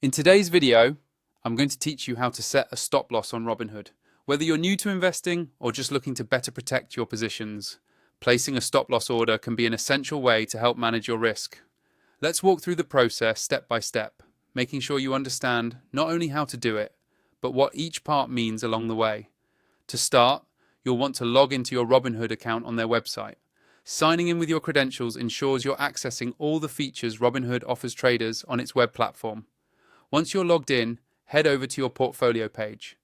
In today's video, I'm going to teach you how to set a stop loss on Robinhood. Whether you're new to investing or just looking to better protect your positions, placing a stop loss order can be an essential way to help manage your risk. Let's walk through the process step by step, making sure you understand not only how to do it, but what each part means along the way. To start, you'll want to log into your Robinhood account on their website. Signing in with your credentials ensures you're accessing all the features Robinhood offers traders on its web platform. Once you're logged in, head over to your portfolio page.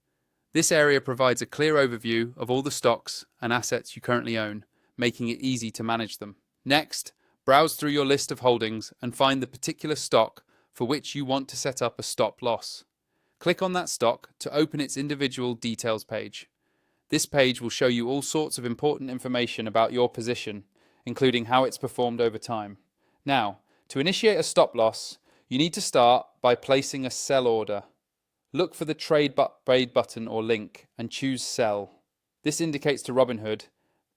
This area provides a clear overview of all the stocks and assets you currently own, making it easy to manage them. Next, browse through your list of holdings and find the particular stock for which you want to set up a stop loss. Click on that stock to open its individual details page. This page will show you all sorts of important information about your position, including how it's performed over time. Now, to initiate a stop loss, you need to start by placing a sell order. Look for the trade button or link and choose sell. This indicates to Robinhood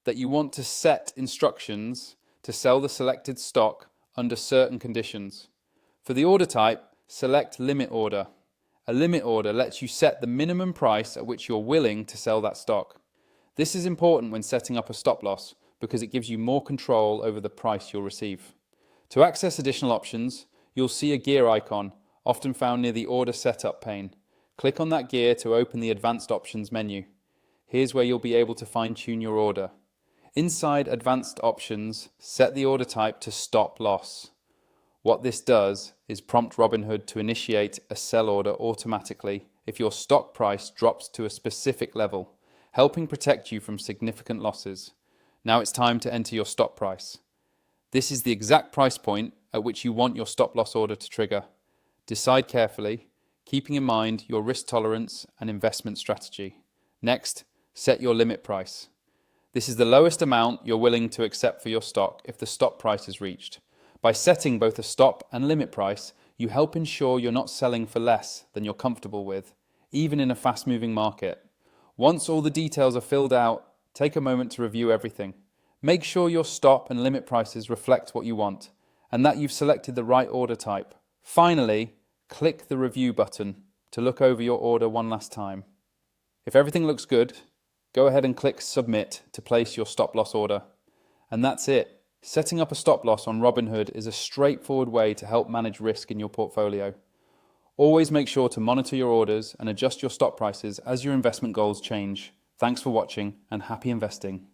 that you want to set instructions to sell the selected stock under certain conditions. For the order type, select limit order. A limit order lets you set the minimum price at which you're willing to sell that stock. This is important when setting up a stop loss because it gives you more control over the price you'll receive. To access additional options, you'll see a gear icon, often found near the order setup pane. Click on that gear to open the advanced options menu. Here's where you'll be able to fine-tune your order. Inside advanced options, set the order type to stop loss. What this does is prompt Robinhood to initiate a sell order automatically if your stock price drops to a specific level, helping protect you from significant losses. Now it's time to enter your stop price. This is the exact price point at which you want your stop loss order to trigger. Decide carefully, keeping in mind your risk tolerance and investment strategy. Next, set your limit price. This is the lowest amount you're willing to accept for your stock if the stop price is reached. By setting both a stop and limit price, you help ensure you're not selling for less than you're comfortable with, even in a fast-moving market. Once all the details are filled out, take a moment to review everything. Make sure your stop and limit prices reflect what you want, and that you've selected the right order type. Finally, click the review button to look over your order one last time. If everything looks good, go ahead and click Submit to place your stop loss order. And that's it. Setting up a stop loss on Robinhood is a straightforward way to help manage risk in your portfolio. Always make sure to monitor your orders and adjust your stop prices as your investment goals change. Thanks for watching and happy investing.